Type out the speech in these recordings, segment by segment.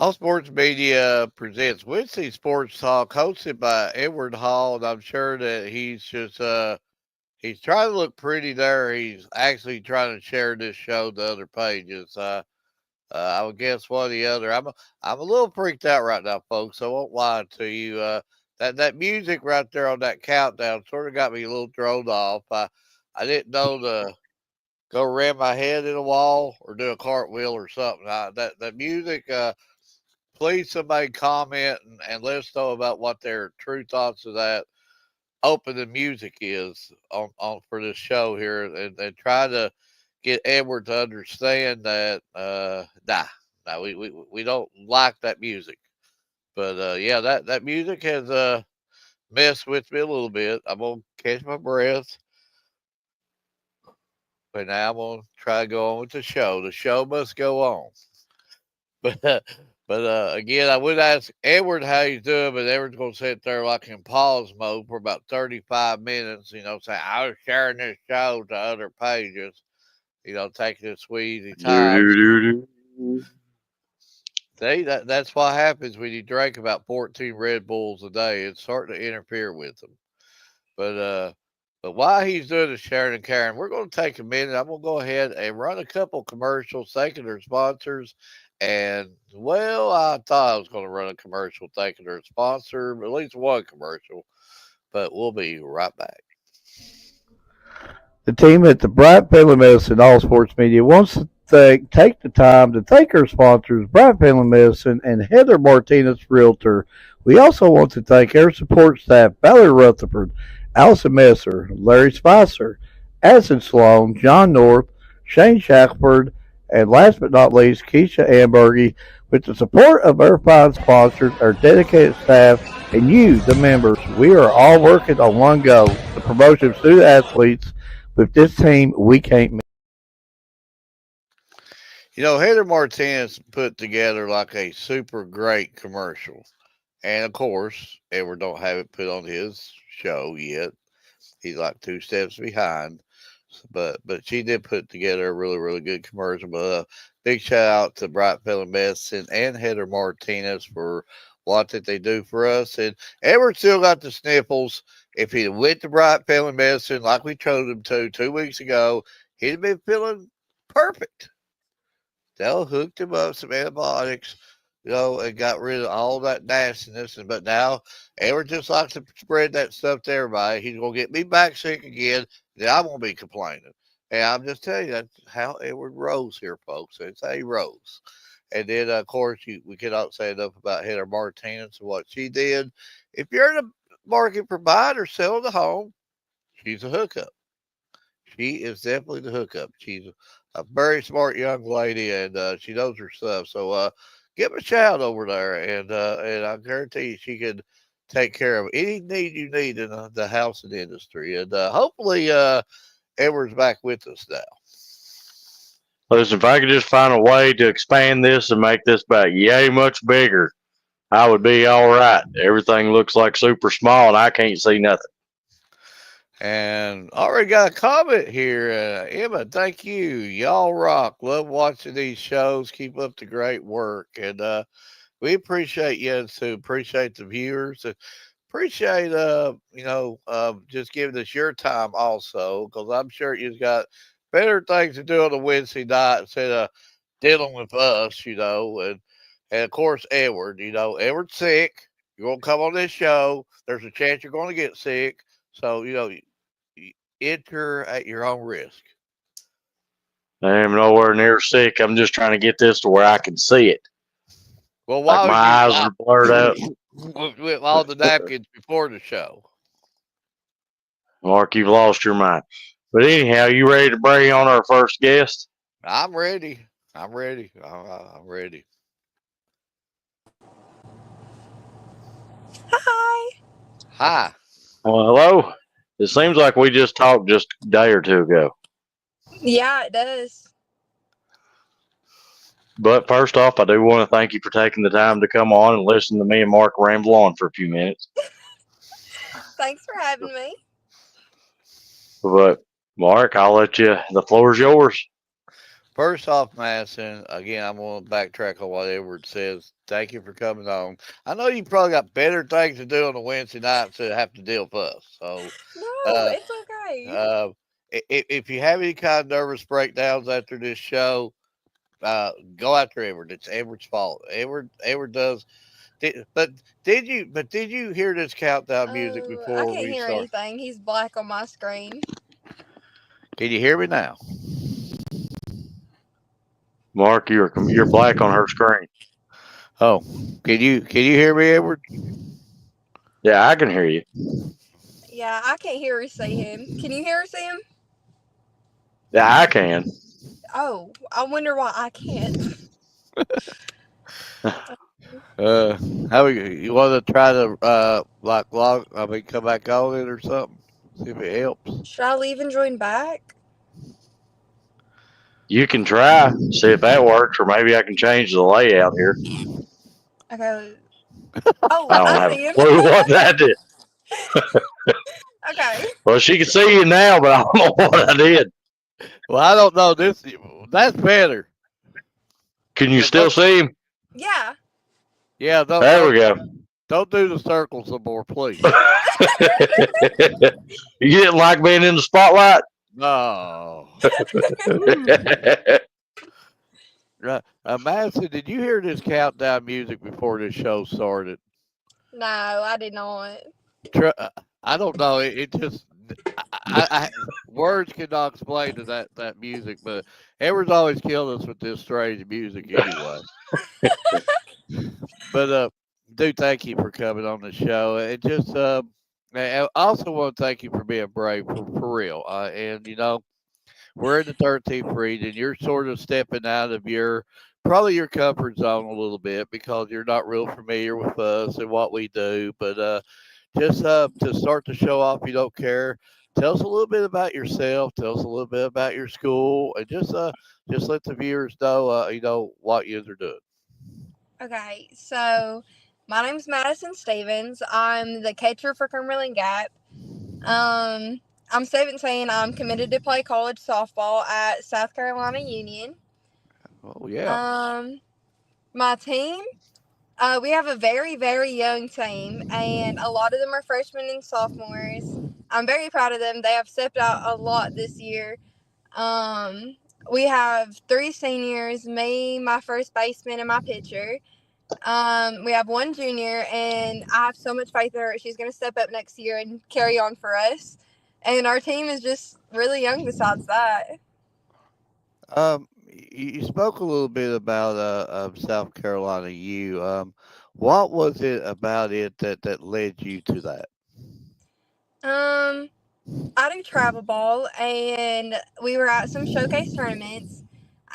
All Sports Media presents Wednesday Sports Talk, hosted by Edward Hall, and I'm sure that he's trying to look pretty there. He's actually trying to share this show to other pages. I would guess one or the other. I'm a little freaked out right now, folks. I won't lie to you. That music right there on that countdown sort of got me a little thrown off. I didn't know to go ram my head in a wall or do a cartwheel or something. That music. Please somebody comment and let us know about what their true thoughts of that opening music is on for this show here, and try to get Edward to understand that we don't like that music. But yeah, that music has messed with me a little bit. I'm gonna catch my breath, but now I'm gonna try to go on with the show. The show must go on. But again, I would ask Edward how he's doing, but Edward's gonna sit there like in pause mode for about 35 minutes, saying I was sharing this show to other pages, taking it sweet easy time. See, that's what happens when you drink about 14 Red Bulls a day. It's starting to interfere with them. But while he's doing the sharing and caring, we're going to take a minute. I'm going to go ahead and run a couple commercials, thanking their sponsors. And, well, I thought I was going to run a commercial thanking their sponsor, at least one commercial. But we'll be right back. The team at the Bryant Family Medicine All Sports Media wants to take the time to thank our sponsors, Bryant Family Medicine and Heather Martinez Realtor. We also want to thank our support staff, Valerie Rutherford, Allison Messer, Larry Spicer, Addison Sloan, John North, Shane Shackford, and last but not least, Keisha Ambergy. With the support of our fine sponsors, our dedicated staff, and you, the members, we are all working on one goal, the promotion of student athletes. With this team, we can't miss. Heather Martinez put together like a super great commercial. And of course, Edward don't have it put on his show yet. He's like two steps behind. But she did put together a really, really good commercial. But big shout out to Bright Family Medicine and Heather Martinez for what that they do for us. And Edward still got the sniffles. If he'd went to Bright Family Medicine like we told him to 2 weeks ago, he'd have been feeling perfect. They'll hooked him up some antibiotics, and got rid of all that nastiness. But now Edward just likes to spread that stuff to everybody. He's gonna get me back sick again. Then I'm gonna be complaining. And I'm just telling you that's how Edward rose here, folks. That's how he rose. And then of course we cannot say enough about Heather Martinez and what she did. If you're in a market for buying or selling a home, she's a hookup. She is definitely the hookup. She's a very smart young lady, and she knows her stuff. So give her a shout over there, and I guarantee you she can take care of any need you need in the housing industry. And hopefully, Edward's back with us now. Listen, if I could just find a way to expand this and make this back yay much bigger, I would be all right. Everything looks like super small, and I can't see nothing. And already got a comment here. Emma, thank you. Y'all rock. Love watching these shows. Keep up the great work. And we appreciate you too. Appreciate the viewers. And appreciate, just giving us your time also. Because I'm sure you've got better things to do on a Wednesday night instead of dealing with us, And of course, Edward, Edward's sick. You're going to come on this show. There's a chance you're going to get sick. So, enter at your own risk. I am nowhere near sick. I'm just trying to get this to where I can see it. Well, like my eyes are blurred out. With all the napkins before the show. Mark, you've lost your mind. But anyhow, you ready to bring on our first guest? I'm ready. I'm ready. I'm ready. Hi. Hi. Well, hello. It seems like we just talked just a day or two ago. Yeah, it does. But first off, I do want to thank you for taking the time to come on and listen to me and Mark ramble on for a few minutes. Thanks for having me. But Mark, I'll let you. The floor is yours. First off, Madison, again, I'm going to backtrack on what Edward says. Thank you for coming on. I know you probably got better things to do on a Wednesday night to have to deal with us. So, No, uh, it's okay. uh, if you have any kind of nervous breakdowns after this show, go after Edward. It's Edward's fault. Edward does. But did you hear this countdown music I before can't we hear start? anything. He's black on my screen. Can you hear me now? Mark, you're black on her screen. Oh, can you hear me, Edward? Yeah, I can hear you. Yeah, I can't hear or see him. Can you hear or see him? Yeah, I can. Oh, I wonder why I can't. Uh, how you want to try to like log? I mean, come back on it or something. See if it helps. Should I leave and join back? You can try, see if that works, or maybe I can change the layout here. Okay. I Oh, don't I have a see him. clue what that did. Okay. Well, she can see you now, but I don't know what I did. Well, I don't know. That's better. Can you Yeah, still see him? Yeah. yeah. Don't There we don't go. don't do the circles some more, please. You didn't like being in the spotlight? No. Right. Madison, did you hear this countdown music before this show started? No, I did not. I don't know. It just words cannot explain to that music, but Edward's always killed us with this strange music anyway. But do thank you for coming on the show. It just I also want to thank you for being brave for real. And we're in the 13th region. You're sort of stepping out of your probably your comfort zone a little bit because you're not real familiar with us and what we do. But just to start the show off, you don't care. Tell us a little bit about yourself. Tell us a little bit about your school, and just let the viewers know what you are doing. Okay, so my name's Madison Stevens. I'm the catcher for Cumberland Gap. I'm 17. I'm committed to play college softball at South Carolina Union. Oh yeah. Um, my team, we have a very, very young team, and a lot of them are freshmen and sophomores. I'm very proud of them. They have stepped out a lot this year. Um, we have 3 seniors, me, my first baseman, and my pitcher. We have one junior, and I have so much faith in her. She's going to step up next year and carry on for us. And our team is just really young besides that. You spoke a little bit about South Carolina U. What was it about it that led you to that? Um, I do travel ball, and we were at some showcase tournaments.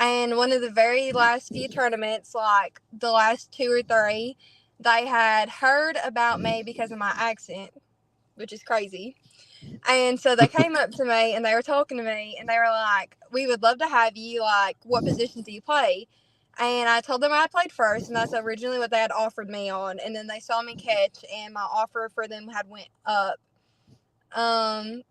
And one of the very last few tournaments, like the last 2 or 3, they had heard about me because of my accent, which is crazy. And so they came up to me and they were talking to me and they were like, "We would love to have you. Like, what position do you play?" And I told them I played first, and that's originally what they had offered me on. And then they saw me catch, and my offer for them had went up. Um,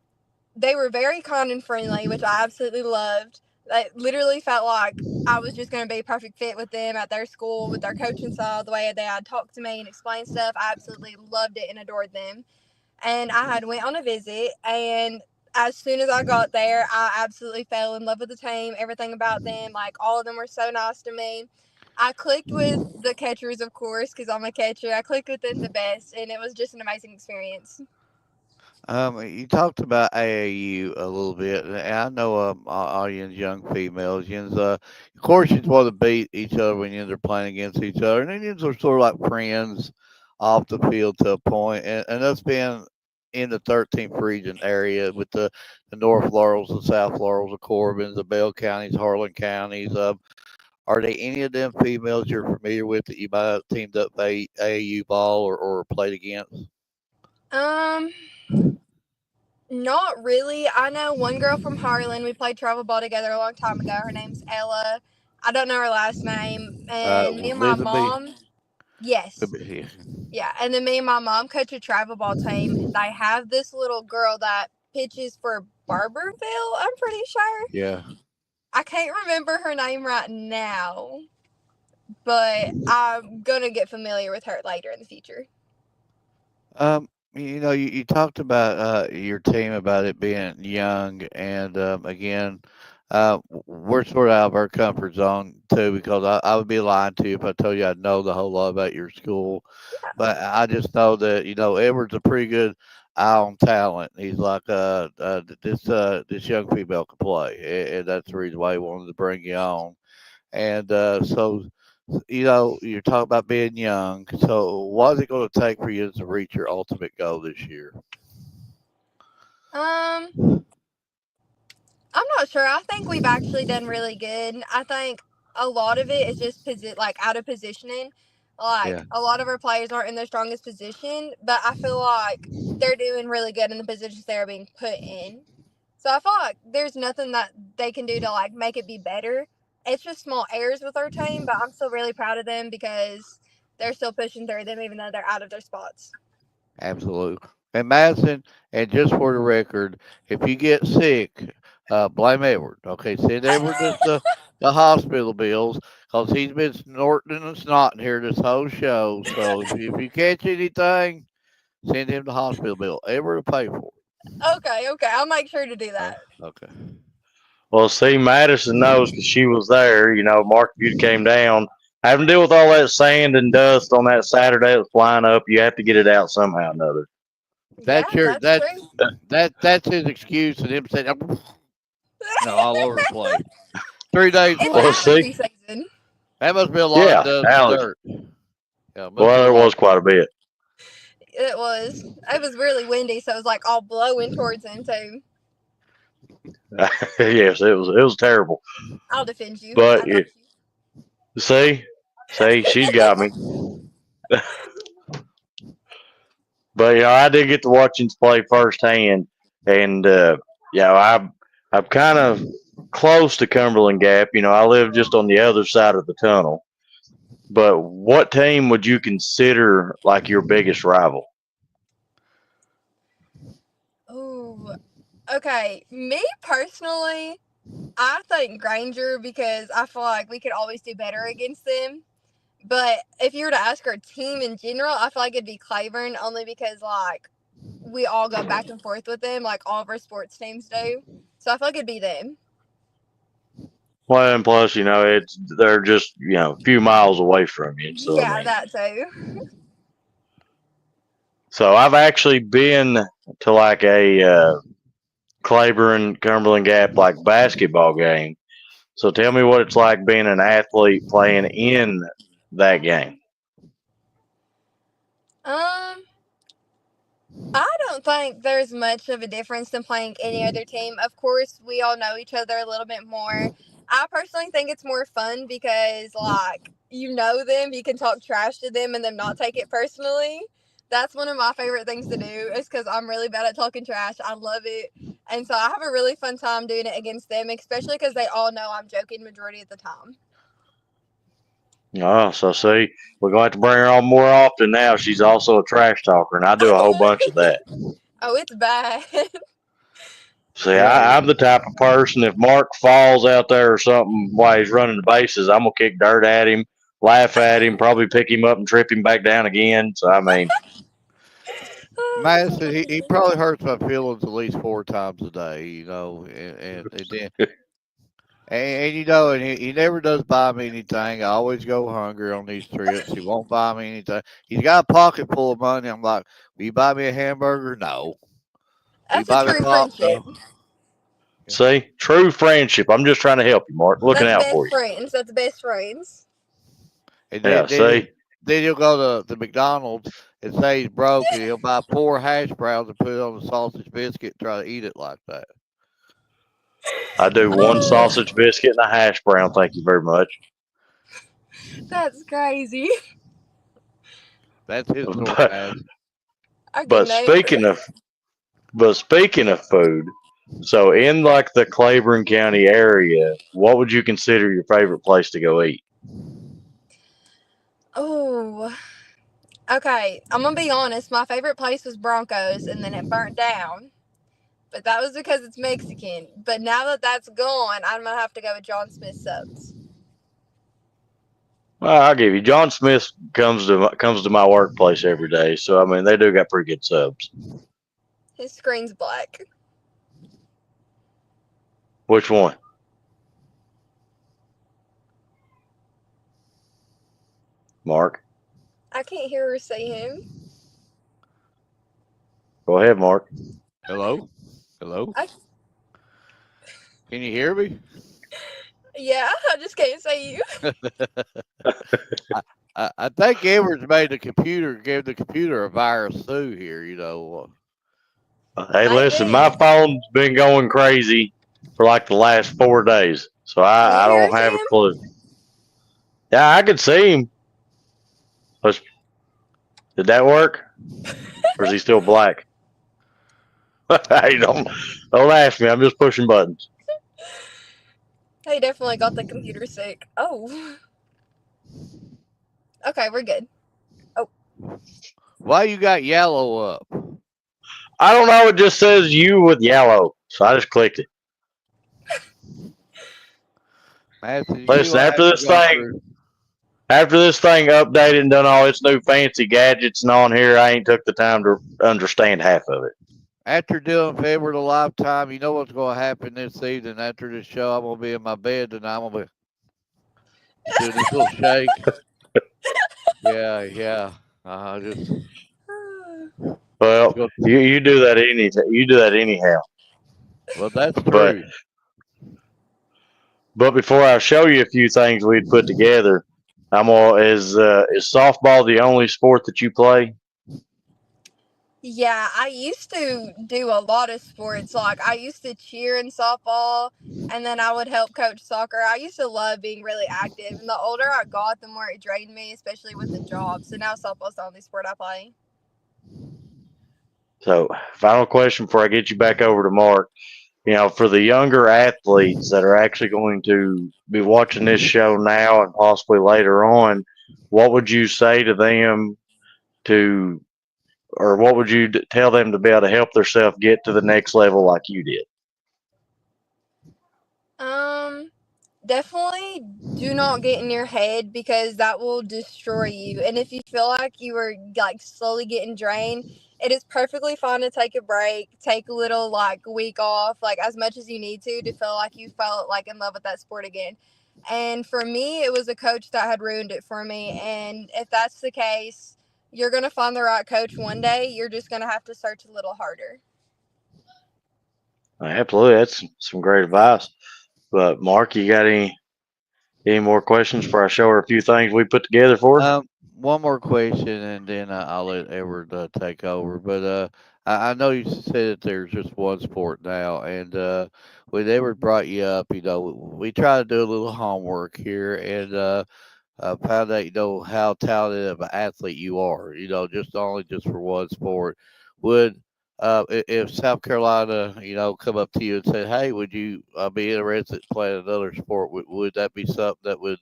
they were very kind and friendly, which I absolutely loved. They literally felt like I was just going to be a perfect fit with them at their school, with their coaching style, the way they had talked to me and explained stuff. I absolutely loved it and adored them. And I had went on a visit, and as soon as I got there, I absolutely fell in love with the team, everything about them. Like, all of them were so nice to me. I clicked with the catchers, of course, because I'm a catcher. I clicked with them the best, and it was just an amazing experience. You talked about AAU a little bit, and I know all you young females, of course, you want to beat each other when you're playing against each other, and Indians are sort of like friends off the field to a point, and us being in the 13th region area with the North Laurels, the South Laurels, the Corbins, the Bell counties, Harlan counties. Are there any of them females you're familiar with that you might have teamed up AAU ball or played against? Um, Not really. I know one girl from Harlan. We played travel ball together a long time ago. Her name's Ella. I don't know her last name. And me and my Elizabeth. mom, yes. Yeah. And then me and my mom coach a travel ball team. And they have this little girl that pitches for Barberville, I'm pretty sure. Yeah. I can't remember her name right now, but I'm gonna get familiar with her later in the future. You talked about your team about it being young, and again, we're sort of out of our comfort zone too because I would be lying to you if I told you I know the whole lot about your school. But I just know that Edward's a pretty good eye on talent. He's like this young female can play, and that's the reason why he wanted to bring you on. And so you're talking about being young. So, what is it going to take for you to reach your ultimate goal this year? Um, I'm not sure. I think we've actually done really good. I think a lot of it is just like out of positioning. Like Yeah, a lot of our players aren't in their strongest position, but I feel like they're doing really good in the positions they're being put in. So I feel like there's nothing that they can do to like make it be better. It's just small errors with our team, but I'm still really proud of them because they're still pushing through them even though they're out of their spots. absolutely. And Madison, and just for the record, if you get sick, blame Edward. Okay, send Edward the hospital bills because he's been snorting and snotting here this whole show. So if you catch anything, send him the hospital bill. Edward will pay for Okay, okay. I'll make sure to do it. that. Okay. Well, see, Madison knows because she was there. Mark, if you came down, having to deal with all that sand and dust on that Saturday that was flying up, you have to get it out somehow or another. Yeah, That's your that's true. that's his excuse, and him saying, all over the place. 3 days It's Well, later, see, allergy season. that must be a lot of yeah, dust and Alex. dirt. Yeah, it must Well, be a there lot. was quite a bit. It was. It was really windy, so it was like all blowing towards him too. Yes, it was terrible. I'll defend you. I But got see, she's got me. But I did get to watch him play firsthand, and I'm kind of close to Cumberland Gap. I live just on the other side of the tunnel. But what team would you consider like your biggest rival? you. Ooh. Okay. Me personally, I think Granger because I feel like we could always do better against them. But if you were to ask our team in general, I feel like it'd be Claiborne only because like we all go back and forth with them, like all of our sports teams do. So I feel like it'd be them. Well, and plus, they're just a few miles away from you. So I Yeah, mean, that too. so I've actually been to like a Claiborne Cumberland Gap like basketball game. So tell me what it's like being an athlete playing in that game. Um, I don't think there's much of a difference than playing any other team. Of course, we all know each other a little bit more. I personally think it's more fun because, like, you know them, you can talk trash to them and them not take it personally. That's one of my favorite things to do, is because I'm really bad at talking trash. I love it. And so I have a really fun time doing it against them, especially because they all know I'm joking majority of the time. Oh, so see, we're going to have to bring her on more often now. She's also a trash talker, and I do a whole bunch of that. Oh, it's bad. See, Yeah, I'm the type of person, if Mark falls out there or something while he's running the bases, I'm going to kick dirt at him, laugh at him, probably pick him up and trip him back down again. So, I mean, Oh, that's Madison, he funny. probably hurts my feelings at least 4 times a day. And then and he never does buy me anything. I always go hungry on these trips. He won't buy me anything. He's got a pocket full of money. I'm like, will you buy me a hamburger? No. Will you That's a buy me true pop? friendship. No. Yeah. see, true friendship. I'm just trying to help you, Mark, looking That's out best for you. friends. That's best friends. And Yeah, see, then he'll go to the McDonald's and say he's broke, and he'll buy 4 hash browns and put it on a sausage biscuit and try to eat it like that. I do one Oh, sausage biscuit and a hash brown. Thank you very much. that's crazy. That's his story, But, man. Okay, but next. speaking of food, so in like the Claiborne County area, what would you consider your favorite place to go eat? Oh, okay. I'm gonna be honest. My favorite place was Broncos, and then it burnt down. but that was because it's Mexican. But now that that's gone, I'm gonna have to go with John Smith subs. Well, I'll give you. John Smith comes to my workplace every day, so I mean they do got pretty good subs. His screen's black. Which one? Mark. I can't hear her say him. Go ahead, Mark. Hello? Hello? I, Can you hear me? yeah, I just can't say you. I think Edwards gave the computer a virus too here, you know. Hey, listen, my phone's been going crazy for like the last 4 days, so I don't have a clue. Yeah, I could see him. Did that work? Or is he still black? Hey, don't ask me. I'm just pushing buttons. He definitely got the computer sick. Oh. Okay, we're good. Oh. Why you got yellow up? I don't know. It just says you with yellow, so I just clicked it. Listen, after this thing updated and done all its new fancy gadgets and on here, I ain't took the time to understand half of it. After doing Favorite a lifetime, you know what's going to happen this evening after this show? I'm going to be in my bed and I'm going to be doing this little shake. Yeah. Just. Well, you do that anyhow. Well, that's true. But before I show you a few things we'd put together, is softball the only sport that you play? Yeah, I used to do a lot of sports. Like, I used to cheer in softball, and then I would help coach soccer. I used to love being really active, and the older I got, the more it drained me, especially with the job. So now softball's the only sport I play. So, final question before I get you back over to Mark. You know, for the younger athletes that are actually going to be watching this show now and possibly later on, what would you say to them or what would you tell them to be able to help themselves get to the next level like you did? Definitely do not get in your head, because that will destroy you. And if you feel like you are like slowly getting drained, it is perfectly fine to take a break, take a little like week off, like as much as you need to feel like you felt like in love with that sport again. And for me, it was a coach that had ruined it for me. And if that's the case, you're going to find the right coach one day. You're just going to have to search a little harder. Absolutely. That's some great advice. But Mark, you got any more questions before I show her a few things we put together for her? One more question, and then I'll let Edward take over. But I know you said that there's just one sport now, and when Edward brought you up, you know, we try to do a little homework here, and found out, you know, how talented of an athlete you are. You know, just for one sport. Would if South Carolina, you know, come up to you and said, "Hey, would you be interested in playing another sport?" Would that be something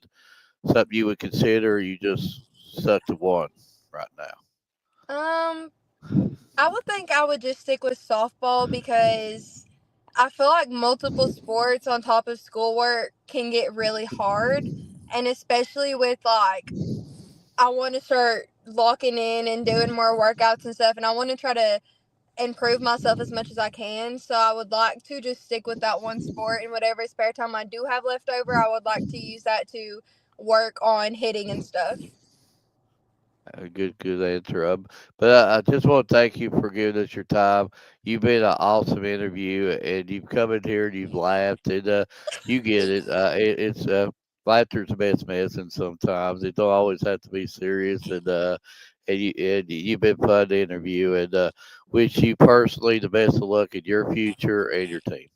you would consider? Or you just stuck to one right now? I would think I would just stick with softball, because I feel like multiple sports on top of schoolwork can get really hard. And especially with like, I want to start locking in and doing more workouts and stuff. And I want to try to improve myself as much as I can. So I would like to just stick with that one sport. And whatever spare time I do have left over, I would like to use that to work on hitting and stuff. A good answer. But I just want to thank you for giving us your time. You've been an awesome interview, and you've come in here and you've laughed, and you get it. It's laughter's the best medicine. Sometimes it don't always have to be serious, and you've been fun to interview, and wish you personally the best of luck in your future and your team.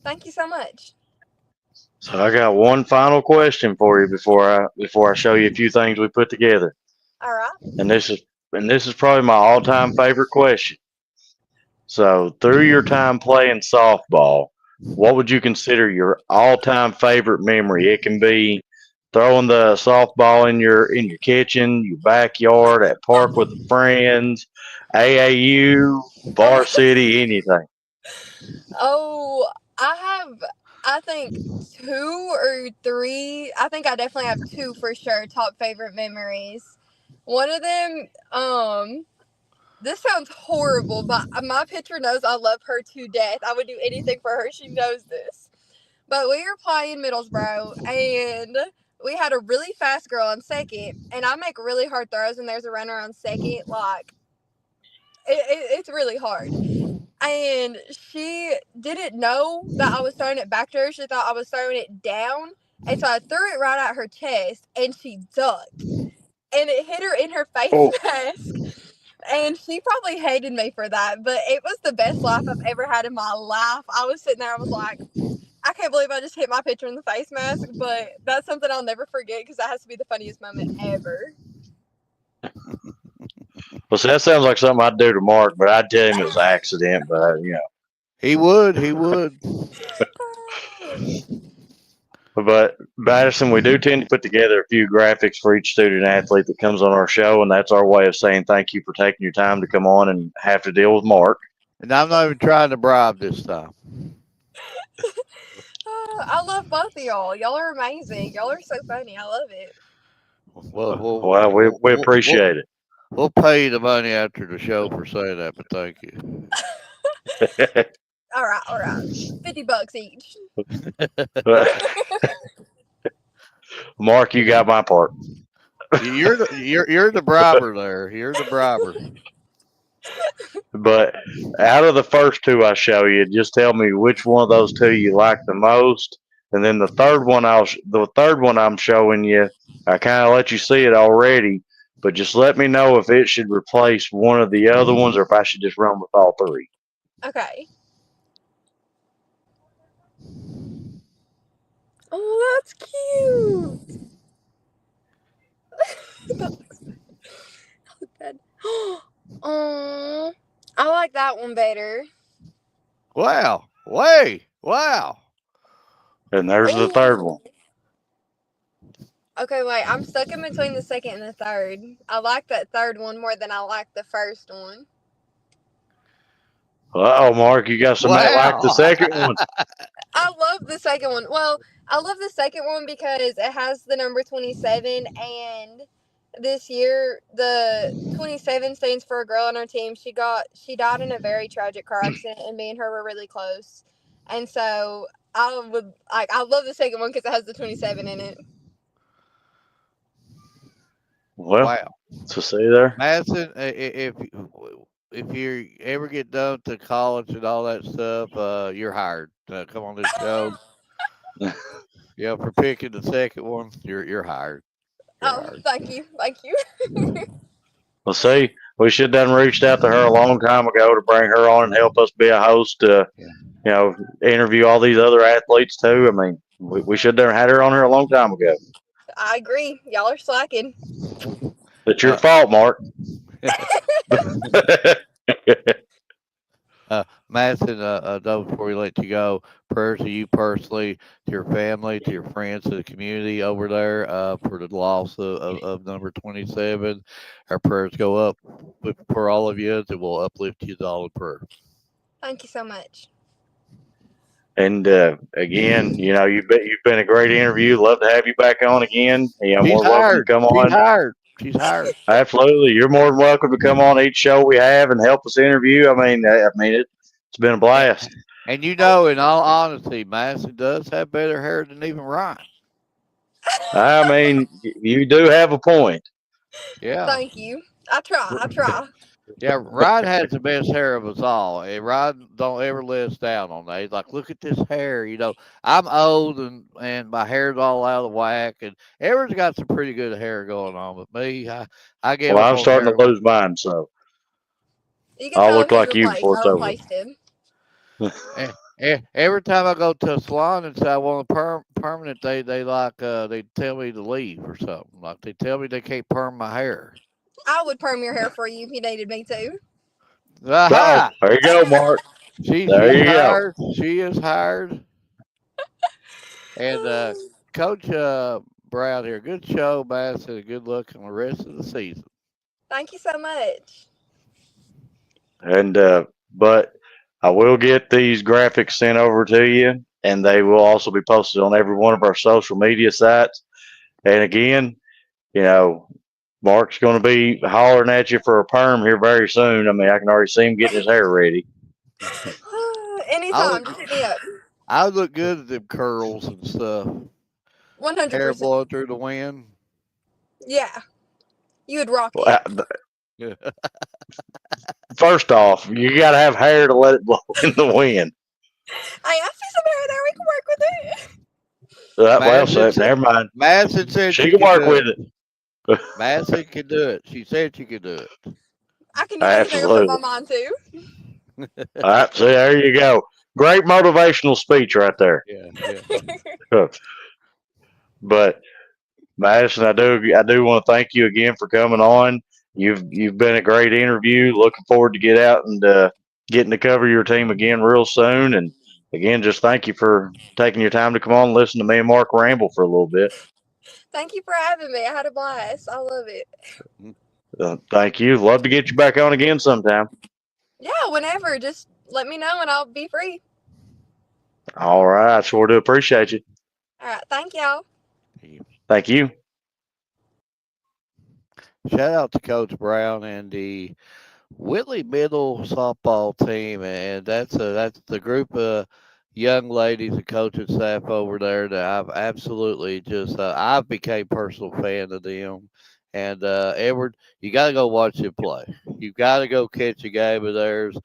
Thank you so much. So I got one final question for you before I show you a few things we put together. All right. And this is probably my all-time favorite question. So, through your time playing softball, what would you consider your all-time favorite memory? It can be throwing the softball in your kitchen, your backyard, at park with friends, AAU, varsity, anything. Oh, I have, I think two or three. I think I definitely have two for sure. Top favorite memories. One of them, this sounds horrible, but my picture knows I love her to death. I would do anything for her. She knows this. But we were playing Middlesboro, and we had a really fast girl on second, and I make really hard throws, and there's a runner on second. Like, it's really hard. And she didn't know that I was throwing it back to her. She thought I was throwing it down. And so I threw it right at her chest, and she ducked. And it hit her in her face Oh, mask. And she probably hated me for that, but it was the best laugh I've ever had in my life. I was sitting there, I was like, I can't believe I just hit my picture in the face mask, but that's something I'll never forget because that has to be the funniest moment ever. well, see, that sounds like something I'd do to Mark, but I'd tell him it was an accident. But He would. He would. But Madison, we do tend to put together a few graphics for each student athlete that comes on our show, and that's our way of saying thank you for taking your time to come on and have to deal with Mark. And I'm not even trying to bribe this time. I love both of y'all. Y'all are amazing. Y'all are so funny. I love it. Well, Well, we appreciate we'll pay you the money after the show for saying that, but thank you. it. All right. $50 each. Mark, you got my part. You're the briber there. You're the briber. But out of the first two I show you, just tell me which one of those two you like the most, and then the third one I'm showing you, I kind of let you see it already, but just let me know if it should replace one of the other ones or if I should just run with all three. Okay. Oh, that's cute. That looks bad. Oh, I like that one better. Wow. Wow. And there's the third Ooh. one. Okay, wait. I'm stuck in between the second and the third. I like that third one more than I like the first one. Oh, Mark, you got some that like the Wow. second one. I love the second one. Well, I love the second one because it has the number 27, and this year the 27 stands for a girl on our team. She died in a very tragic car accident, and me and her were really close. And so I love the second one because it has the 27 in it. Well, Wow. so see there. Madison, if you ever get done to college and all that stuff, you're hired. Come on this show. Yeah, for picking the second one, you're hired. You're Oh, hired. thank you. Well, see, we should have done reached out to her a long time ago to bring her on and help us be a host to, Yeah. interview all these other athletes too. I mean, we should have had her on here a long time ago. I agree. Y'all are slacking. It's your Uh, fault, Mark. Madison, though, before we let you go, prayers to you personally, to your family, to your friends, to the community over there for the loss of number 27. Our prayers go up for all of you, and we'll uplift you all in prayer. Thank you so much. And again, you've been a great interview. Love to have you back on again. She's More than welcome to hired. come She's on. hired. She's hired. Absolutely, you're more than welcome to come on each show we have and help us interview. It's been a And, blast. and in all honesty, Madison does have better hair than even Ryan. I mean, you do have a point. Yeah. Thank you. I try. Yeah, Ryan has the best hair of us all. And Ryan don't ever let us down on that. He's like, look at this hair. I'm old and my hair's all out of whack. And Everett's got some pretty good hair going on. But me, I gave Well, up I'm on starting hair. to lose mine, so You can I'll tell him look who's like you replaced. before it's I over. replaced him. Every time I go to a salon and say I want a permanent, they tell me to leave or something. Like they tell me they can't perm my hair. I would perm your hair for you if you needed me to. Oh, Aha! there you go, Mark. There She's you go. hired. She is hired. And Coach Brown here, good show, Madison. Good luck on the rest of the season. Thank you so much. And but I will get these graphics sent over to you, and they will also be posted on every one of our social media sites. And again, you know, Mark's going to be hollering at you for a perm here very soon. I mean, I can already see him getting his hair ready. I Anytime, look, just hit me up. I look good at them curls and stuff. Hair 100%. blowing through the wind. Yeah, you would rock Well, it. Yeah. first off, you got to have hair to let it blow in the wind. I see some hair there. We can work with it. Well, Madison, so, never mind. Madison said She she can could work do with it. it. Madison can do it. She said she could do it. I can do anything I put my Absolutely. mind to. All right, see, there you go. Great motivational speech right there. Yeah, yeah. But Madison, I do want to thank you again for coming on. You've been a great interview. Looking forward to get out and getting to cover your team again real soon. And again, just thank you for taking your time to come on and listen to me and Mark ramble for a little bit. Thank you for having me. I had a blast. I love it. Thank you. Love to get you back on again sometime. Yeah, whenever. Just let me know and I'll be free. All right, I sure do appreciate you. All right. Thank y'all. Thank you. Shout out to Coach Brown and the Whitley Middle softball team, and that's the group of young ladies and coaching staff over there that I've absolutely just I've became personal fan of them. And Edward, you got to go watch them play. You got to go catch a game of theirs.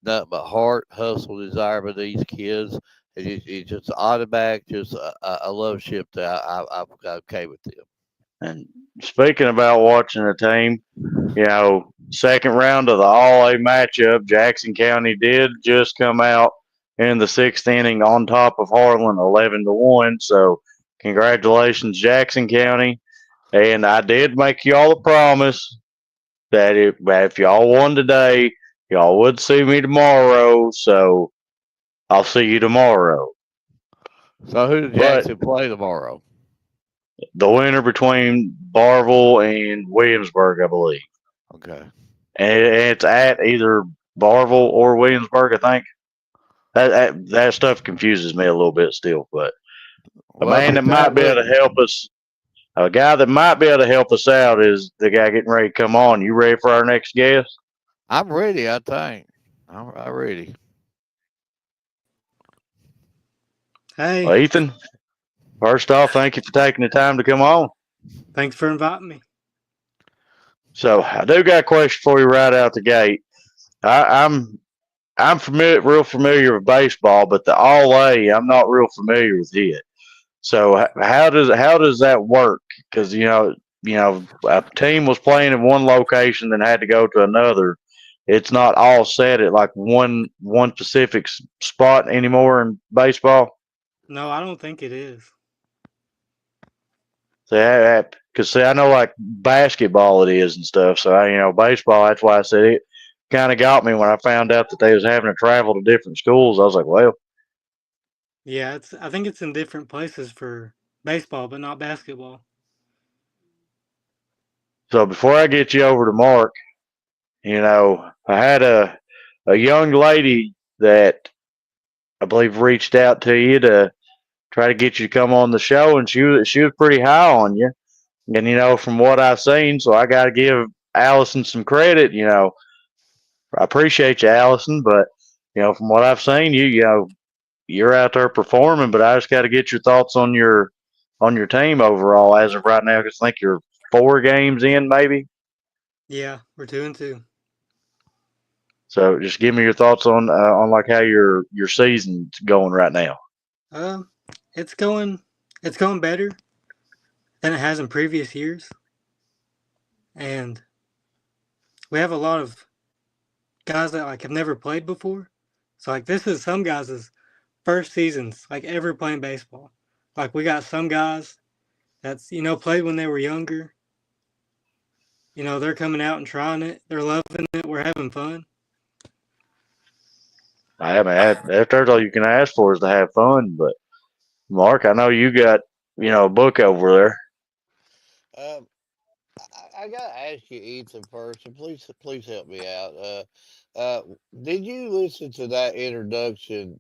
Nothing but heart, hustle, desire by these kids. It's just automatic, just a love ship that I've got okay with them. And speaking about watching a team, second round of the All A matchup, Jackson County did just come out in the sixth inning on top of Harlan, 11-1. So congratulations, Jackson County. And I did make y'all a promise that if y'all won today, y'all would see me tomorrow. So I'll see you tomorrow. So who does But Jackson play tomorrow? the winner between Barville and Williamsburg, I believe. Okay. And it's at either Barville or Williamsburg, I think. That stuff confuses me a little bit still, but a Well, if man that it's might at be able to help us, a guy that might be able to help us out is the guy getting ready to come on. You ready for our next guest? I'm ready, I think. I'm ready. Hey, Well, Ethan, first off, thank you for taking the time to come on. thanks for inviting me. So I do got a question for you right out the gate. I'm real familiar with baseball, but the All A, I'm not real familiar with it. So how does that work? Because a team was playing in one location, then had to go to another. It's not all set at like one specific spot anymore in baseball. No, I don't think it is. So because see, I know like basketball it is and stuff. So baseball. That's why I said it kind of got me when I found out that they was having to travel to different schools. I was like, well, Yeah, I think it's in different places for baseball, but not basketball. so before I get you over to Mark, I had a young lady that I believe reached out to you to try to get you to come on the show, and she was pretty high on you. And from what I've seen, so I got to give Allison some credit. I appreciate you, Allison, but from what I've seen, you're out there performing. But I just got to get your thoughts on your team overall as of right now. Because I think you're 4 games in, maybe. Yeah, we're 2-2. So just give me your thoughts on like how your season's going right now. Um, it's going better than it has in previous years, and we have a lot of guys that like have never played before. So like this is some guys' first seasons like ever playing baseball. Like we got some guys that's played when they were younger. They're coming out and trying it. They're loving it. We're having fun. I mean, that's all you can ask for is to have fun. But Mark, I know you got a book over there. Um, I gotta ask you, Ethan, first, and please help me out. uh, did you listen to that introduction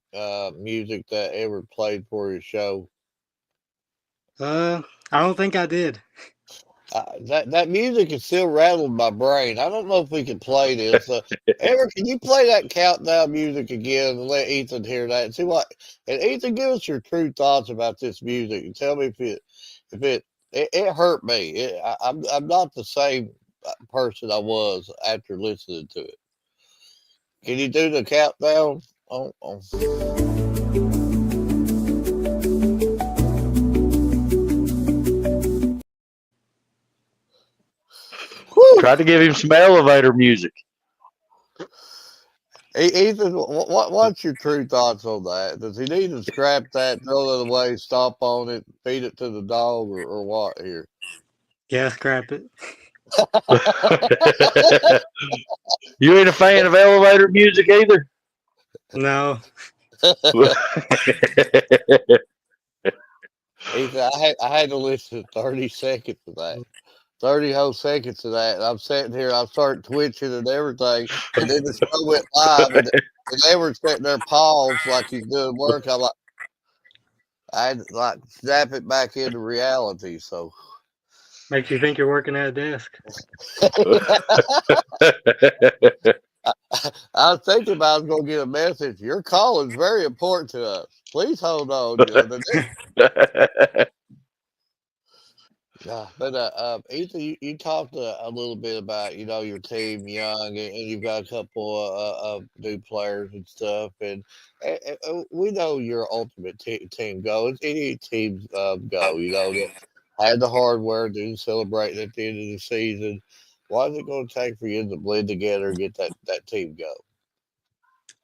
music that ever played for your show? I don't think I did. That music is still rattled my brain. I don't know if we can play this. Ever, can you play that countdown music again and let Ethan hear that and see what? And Ethan, give us your true thoughts about this music and tell me if it hurt me. I'm not the same person I was after listening to it. Can you do the countdown? Oh. Whew. Tried to give him some elevator music. Ethan, what's your true thoughts on that? Does he need to scrap that, throw it away, stomp on it, feed it to the dog, or what here? Yeah, scrap it. You ain't a fan of elevator music either? No. Ethan, I had to listen to 30 seconds of that. 30 whole seconds of that. And I'm sitting here, I start twitching and everything. And then the show went live, and they were sitting there paused like he's doing work. I'm like, I had to like snap it back into reality. So Makes you think you're working at a desk. I was thinking about I was going to get a message. Your call is very important to us. Please hold on. Yeah, but Ethan, you talked a little bit about your team young, and you've got a couple of new players and stuff, and we know your ultimate team goal. It's any team go. That had the hardware, do the celebrating at the end of the season. What is it going to take for you to blend together and get that team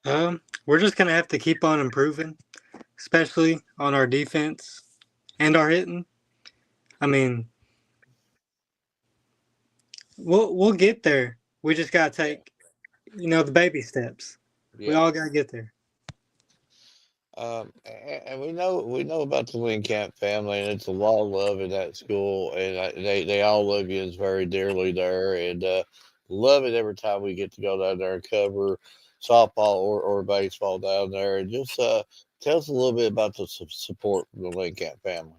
go? We're just gonna have to keep on improving, especially on our defense and our hitting. I mean, we'll get there. We just gotta take, the baby steps. We Yeah. all gotta get there. And we know about the Linkamp family, and it's a lot of love in that school, and they all love you very dearly there, and love it every time we get to go down there and cover softball or baseball down there, and just tell us a little bit about the support from the Linkamp family.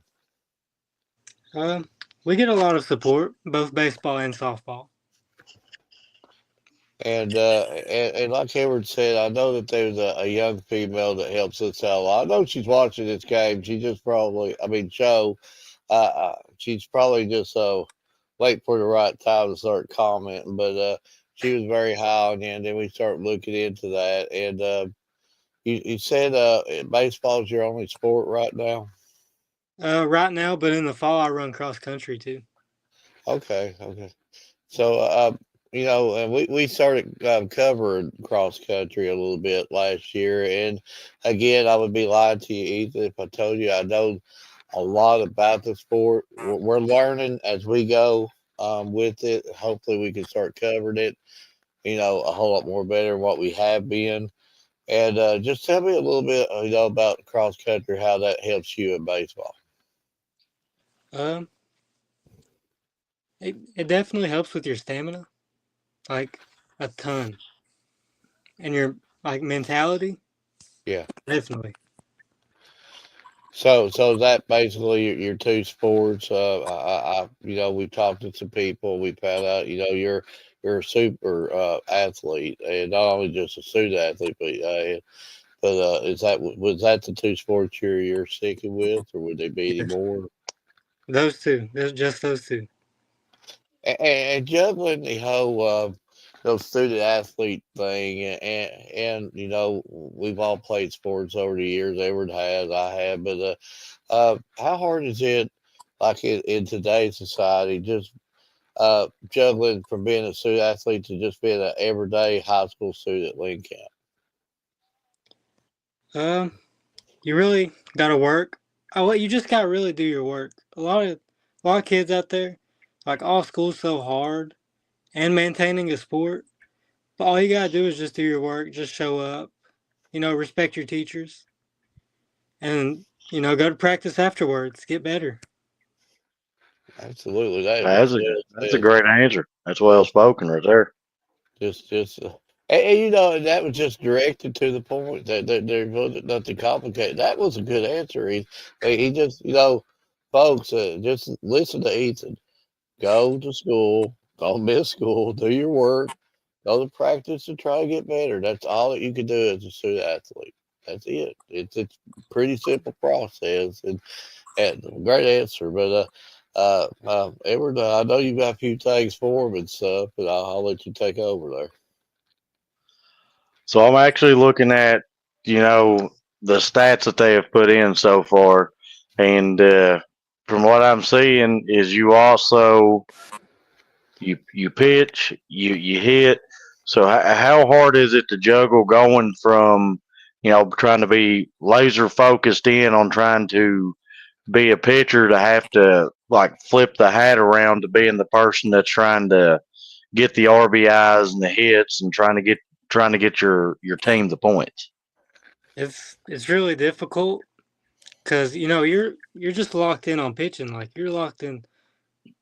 We get a lot of support, both baseball and softball. And like Edward said, I know that there's a young female that helps us out a lot. I know she's watching this game. She just probably, I mean, she's probably just wait for the right time to start commenting. But she was very high on you, and then we started looking into that. And you said baseball is your only sport right now? Right now, but in the fall I run cross country too. Okay. So, and we started covering cross country a little bit last year. And again, I would be lying to you, Ethan, if I told you I know a lot about the sport. We're learning as we go with it. Hopefully, we can start covering it, a whole lot more better than what we have been. And just tell me a little bit, about cross country, how that helps you in baseball. Um, it definitely helps with your stamina, like a ton, and your like mentality. Yeah. Definitely. So that basically your two sports. We've talked to some people. We found out, you're a super athlete, and not only just a student athlete, but was that the two sports you're sticking with, or would there be any more? Those two. There's just those two. And juggling the whole student athlete thing, and we've all played sports over the years. Edward has, I have, but how hard is it, like in today's society, just juggling from being a student athlete to just being an everyday high school student at Lincoln? You really gotta work. Oh, well, you just gotta really do your work. A lot of kids out there, like all school's so hard, and maintaining a sport. But all you gotta do is just do your work, just show up, respect your teachers, and go to practice afterwards, get better. Absolutely, that is That's a well that's a said. great answer. That's well spoken right there. Just And that was just directed to the point. That there wasn't nothing complicated. That was a good answer. He just, folks, just listen to Ethan. Go to school. Don't miss school. Do your work. Go to practice and try to get better. That's all that you can do as a student athlete. That's it. It's pretty simple process, and great answer. But Edward, I know you've got a few things for him and stuff, but I'll let you take over there. So I'm actually looking at, you know, the stats that they have put in so far, and from what I'm seeing is you also you pitch, you hit. So how hard is it to juggle going from, trying to be laser focused in on trying to be a pitcher to have to like flip the hat around to being the person that's trying to get the RBIs and the hits and trying to get your team the points. It's really difficult because you're just locked in on pitching. Like you're locked in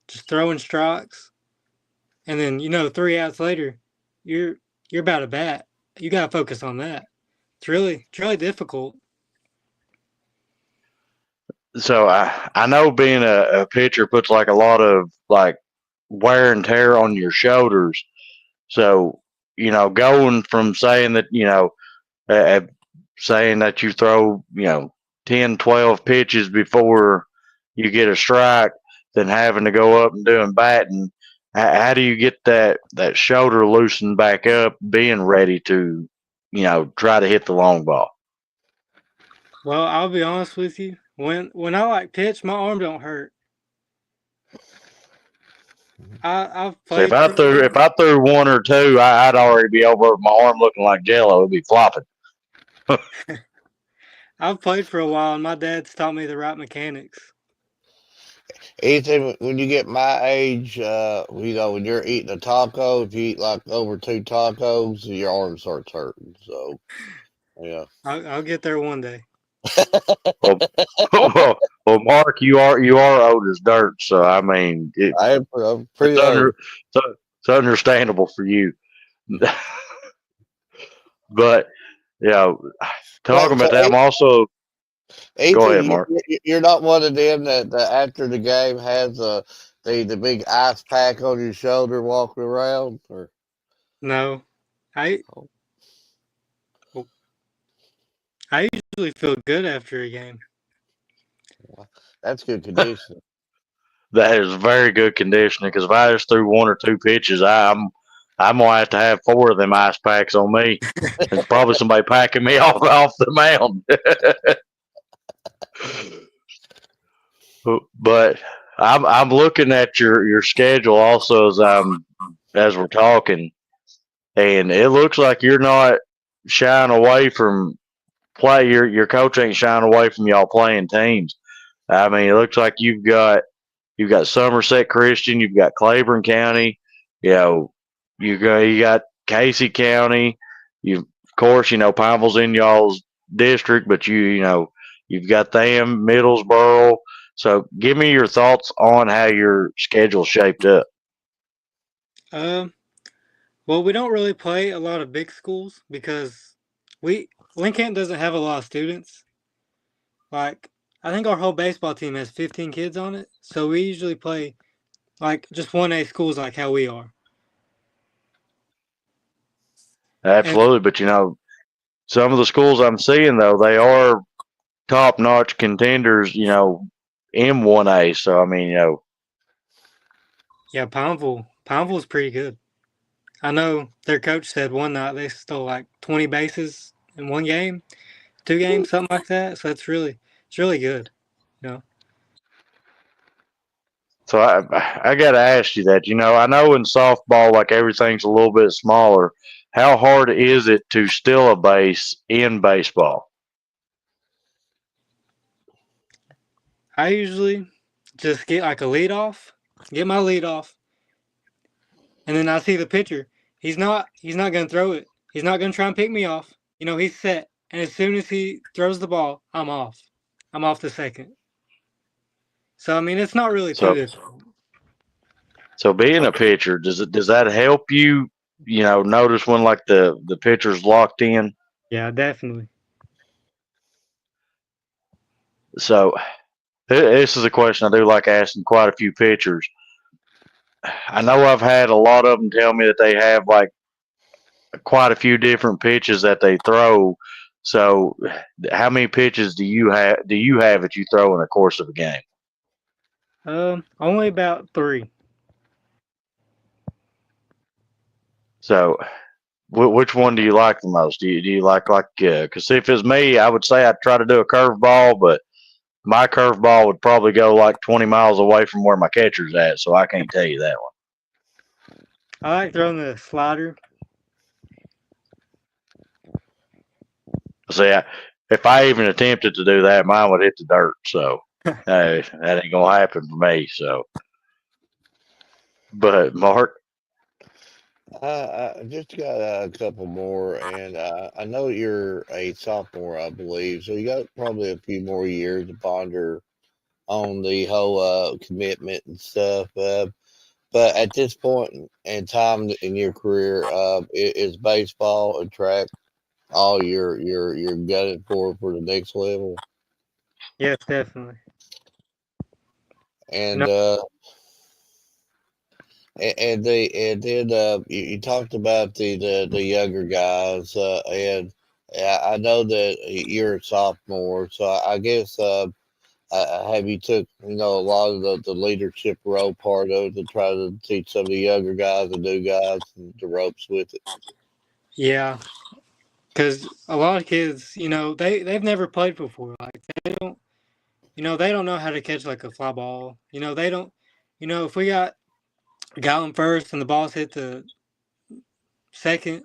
just throwing strikes, and then 3 outs later, you're you're about to bat. You gotta focus on that. It's really difficult. So I know being a pitcher puts like a lot of like wear and tear on your shoulders. So going from saying that uh, saying that you throw 10, 12 pitches before you get a strike, then having to go up and doing batting. How do you get that shoulder loosened back up, being ready to try to hit the long ball? Well, I'll be honest with you. When I like pitch, my arm don't hurt. I've So if played I for a threw if while. I threw one or two, I'd already be over my arm looking like Jello. It'd be flopping. I've played for a while, and my dad's taught me the right mechanics. Ethan, when you get my age, when you're eating a taco, if you eat like over two tacos, your arm starts hurting. So, yeah. I'll get there one day. Well, well, Mark, you are old as dirt. So I mean, I'm it's pretty old. it's understandable for you. But yeah, So, talking so about that, I'm also go Ethan, ahead, Mark. you're not one of them that after the game has the big ice pack on your shoulder walking around, or No, I I usually feel good after a game. that's good conditioning. That is very good conditioning because if I just threw one or two pitches, I'm gonna have to have four of them ice packs on me, and probably somebody packing me off the mound. But I'm looking at your schedule also as we're talking, and it looks like you're not shying away from play. Your coach ain't shying away from y'all playing teams. I mean, it looks like you've got Somerset Christian, you've got Claiborne County, you know, you got Casey County. You of course Pineville's in y'all's district, but you've got them Middlesboro. So give me your thoughts on how your schedule's shaped up. Um, well, we don't really play a lot of big schools because we Lincoln doesn't have a lot of students. Like I think our whole baseball team has 15 kids on it, so we usually play like just 1A schools like how we are. And Absolutely, but some of the schools I'm seeing though they are top notch contenders. M1A. So I mean yeah, Pineville's pretty good. I know their coach said one night they stole like 20 bases in one game, 2 games, something like that. So it's really good. You know, So I got to ask you that. I know in softball, like everything's a little bit smaller. How hard is it to steal a base in baseball? I usually just get like a lead off, get my lead off, and then I see the pitcher. He's not gonna throw it. He's not gonna try and pick me off. He's set. And as soon as he throws the ball, I'm off. I'm off the second. So I mean it's not really too So difficult. so being a pitcher, does that help you notice when like the pitcher's locked in. Yeah, definitely. So this is a question I do like asking quite a few pitchers. I know I've had a lot of them tell me that they have like quite a few different pitches that they throw. So, how many pitches do you have? Do you have that you throw in the course of a game? Only about 3. So, which one do you like the most? Do you like because if it's me, I would say I'd try to do a curveball, but my curveball would probably go like 20 miles away from where my catcher's at, so I can't tell you that one. I like throwing the slider. See, if I even attempted to do that, mine would hit the dirt. So, that ain't gonna happen for me. So, but Mark. I just got a couple more, and I know you're a sophomore, I believe, so you got probably a few more years to ponder on the whole commitment and stuff. But at this point in time in your career, is baseball and track all you're gunning for the next level? Yes, definitely. And and then you talked about the younger guys, and I know that you're a sophomore, so I guess have you took a lot of the leadership role part of it to try to teach some of the younger guys, the new guys, the ropes with it. Yeah, because a lot of kids, they've never played before. Like they don't know how to catch like a fly ball. They don't. If we got them first and the balls hit the second,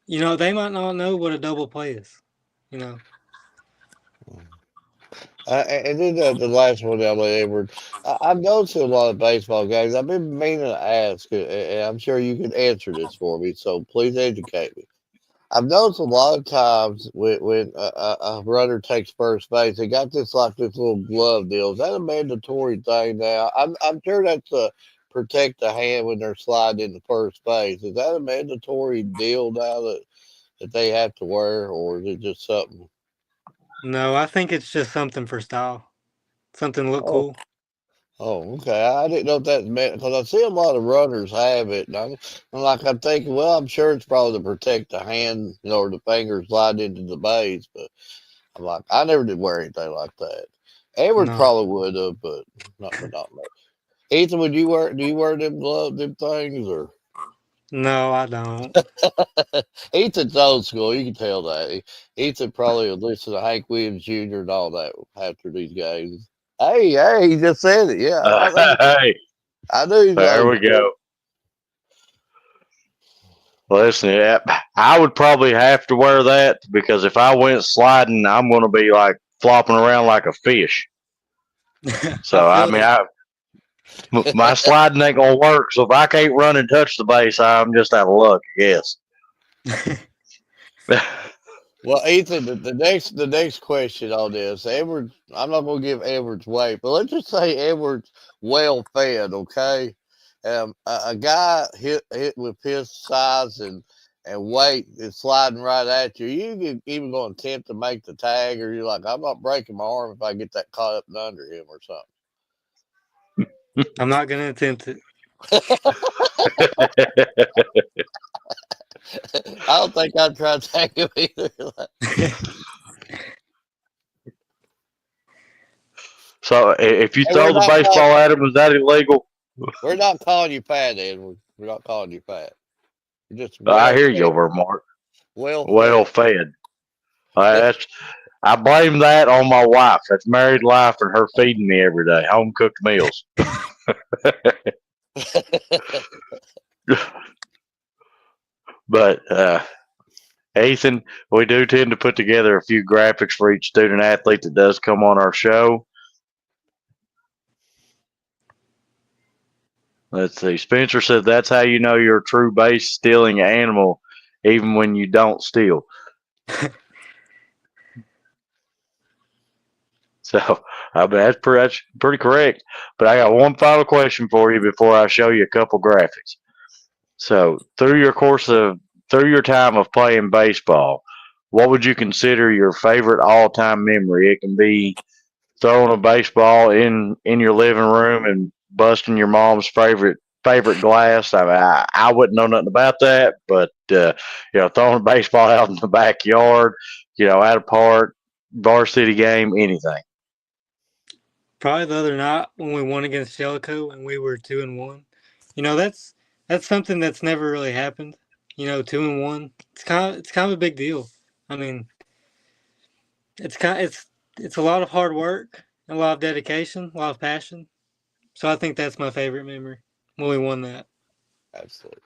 they might not know what a double play is. You know. And then the last one, Ellie Edward. I've noticed in a lot of baseball games. I've been meaning to ask, and I'm sure you can answer this for me. So please educate me. I've noticed a lot of times when a runner takes first base, they got this little glove deal. Is that a mandatory thing now? I'm sure that's to protect the hand when they're sliding into first base. Is that a mandatory deal now that they have to wear, or is it just something? No, I think it's just something for style, something to look Oh, cool. oh, okay. I didn't know if that meant because I see a lot of runners have it, and I'm thinking, well, I'm sure it's probably to protect the hand, or the fingers slide into the base, but. I'm like, I never did wear anything like that. Edward No, probably would have, but not much. Ethan, would you wear? Do you wear them gloves, them things, or? no, I don't. Ethan's old school. You can tell that. Ethan probably would listen to Hank Williams Jr. and all that after these games. Hey, he just said it. Yeah, Hey, I knew he's there old we school. go. Listen, yeah, I would probably have to wear that because if I went sliding, I'm going to be like flopping around like a fish. I So I feel mean, that. my sliding ain't gonna work. So if I can't run and touch the base, I'm just out of luck, I guess. Well, Ethan, the next question on this, Edward, I'm not gonna give Edwards weight, but let's just say Edwards well fed, okay? A guy hit with his size and weight is sliding right at you. You can even go and attempt to make the tag, or you're like, I'm not breaking my arm if I get that caught up and under him or I'm not gonna attempt it. something. I don't think I'd try to tag him either. So if you And we're throw the not calling baseball at him, is that illegal? we're not calling you fat, Edward. We're not calling you fat. You're just I well hear you fed. over, Mark. Well Well fed. fed. That's I blame that on my wife. That's married life and her feeding me every day, home cooked meals. But Ethan, we do tend to put together a few graphics for each student athlete that does come on our show. Let's see. Spencer says that's how you know you're a true base stealing animal, even when you don't steal. So I mean, that's pretty correct. But I got one final question for you before I show you a couple graphics. So through your time of playing baseball, what would you consider your favorite all time memory? It can be throwing a baseball in your living room and busting your mom's favorite glass. I mean, I wouldn't know nothing about that, but throwing a baseball out in the backyard, at a park, varsity game, anything. Probably the other night when we won against Jellicoe and we were 2-1. That's something that's never really happened. 2-1. It's kind of a big deal. I mean, it's a lot of hard work, a lot of dedication, a lot of passion. So I think that's my favorite memory when we won that. Absolutely.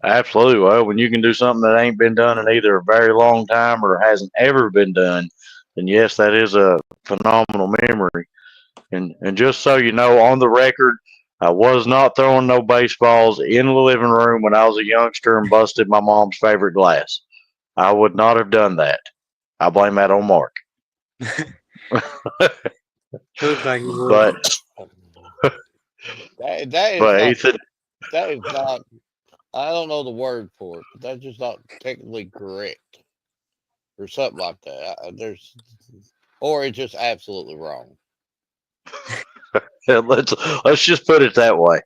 Absolutely. Well, when you can do something that ain't been done in either a very long time or hasn't ever been done, then yes, that is a phenomenal memory. And just so you know, on the record, I was not throwing no baseballs in the living room when I was a youngster and busted my mom's favorite glass. I would not have done that. I blame that on Mark. It looks like you would. but That is but not. Ethan, That is not. I don't know the word for it, but that's just not technically correct or something like that. Or it's just absolutely wrong. let's just put it that way.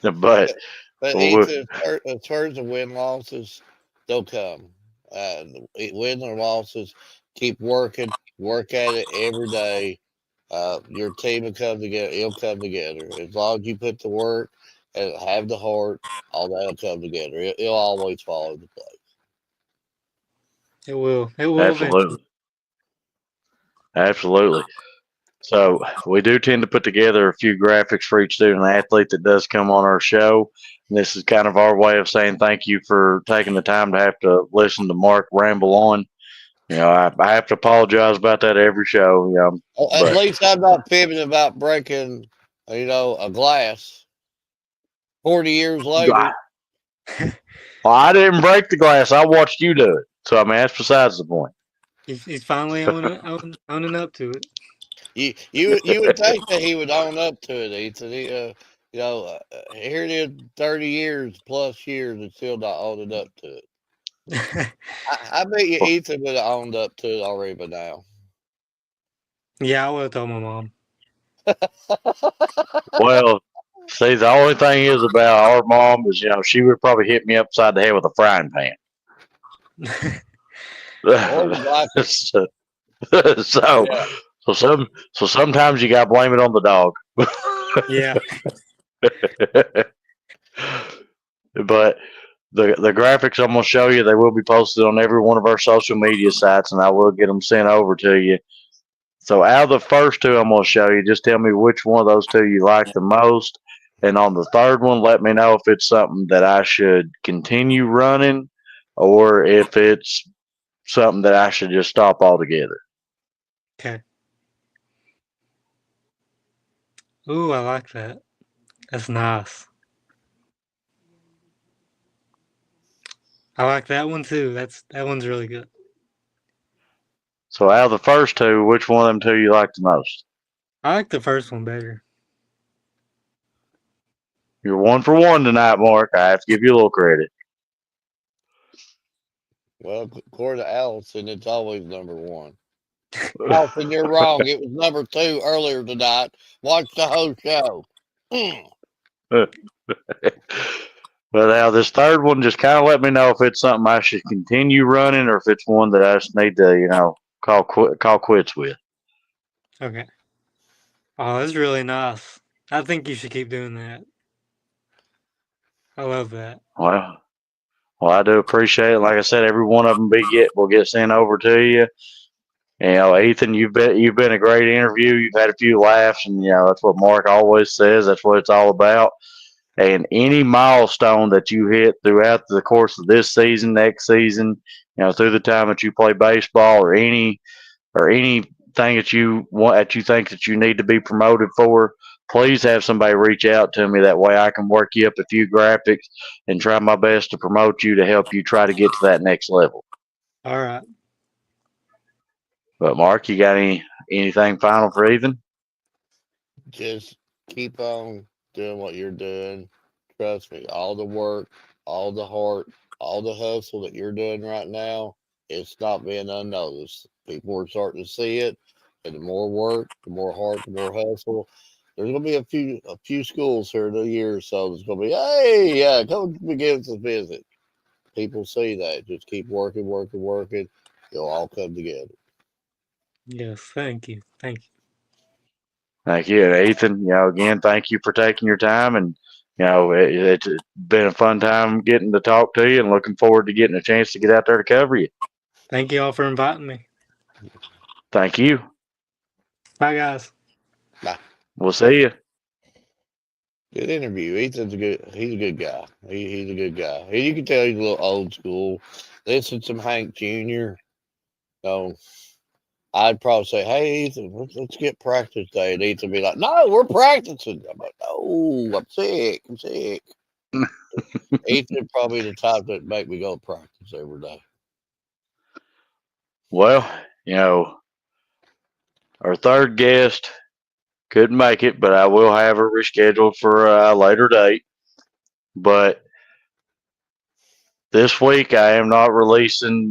But But we- Ethan, as far as the win losses, they'll come. Win or losses, keep working, work at it every day. Your team will come together. It'll come together as long as you put the work and have the heart. All that'll come together. It'll always fall into place. It will. It will eventually. absolutely, absolutely. So we do tend to put together a few graphics for each student athlete that does come on our show. And this is kind of our way of saying thank you for taking the time to have to listen to Mark ramble on. I have to apologize about that every show. At But least I'm not fibbing about breaking, a glass 40 years later. well, I didn't break the glass. I watched you do it. So I mean, that's besides the point. He's finally owning up to it. You would think that he would own up to it, Ethan. Here it is, 30 years plus years and still not owning up to it. I bet you Ethan would have owned up to it already by now. Yeah, I would have told my mom. Well, see, the only thing is about our mom is, she would probably hit me upside the head with a frying pan. More than likely. so, Yeah. so sometimes you got to blame it on the dog. Yeah. But the graphics I'm gonna show you, they will be posted on every one of our social media sites, and I will get them sent over to you. So out of the first two I'm gonna show you, just tell me which one of those two you like the most, and on the third one, let me know if it's something that I should continue running, or if it's something that I should just stop altogether. Okay. Ooh, I like that. That's nice. I like that one too. That one's really good. So out of the first two, which one of them two you like the most? I like the first one better. You're 1 for 1 tonight, Mark. I have to give you a little credit. Well, according to Allison, it's always number one. Allison, you're wrong. It was number two earlier tonight. Watch the whole show. But now this third one, just kind of let me know if it's something I should continue running, or if it's one that I just need to, call quits with. Okay. Oh, that's really nice. I think you should keep doing that. I love that. Well, I do appreciate it. Like I said, every one of them will get sent over to you. Ethan, you've been a great interview. You've had a few laughs, and that's what Mark always says. That's what it's all about. And any milestone that you hit throughout the course of this season, next season, through the time that you play baseball, or anything that you want that you think that you need to be promoted for, please have somebody reach out to me. That way I can work you up a few graphics and try my best to promote you to help you try to get to that next level. All right. But Mark, you got anything final for Ethan? Just keep on doing what you're doing. trust me, all the work, all the heart, all the hustle that you're doing right now, it's not being unnoticed. People are starting to see it, and the more work, the more heart, the more hustle. There's gonna be a few schools here in a year or so. There's gonna be, hey, yeah, come give us a visit. People see that. Just keep working, working, working. You'll all come together. Yes, thank you. Thank you. Thank you, Ethan. Again, thank you for taking your time, and it's been a fun time getting to talk to you, and looking forward to getting a chance to get out there to cover you. Thank you all for inviting me. Thank you. Bye, guys. Bye. We'll see you. Good interview. He's a good guy. He's a good guy. You can tell he's a little old school. Listen to Hank Jr. So I'd probably say, hey, Ethan, let's get practice day. And Ethan would be like, no, we're practicing. I'm like, no, I'm sick. I'm sick. Ethan probably the type that make me go to practice every day. Well, our third guest couldn't make it, but I will have her rescheduled for a later date. But this week I am not releasing,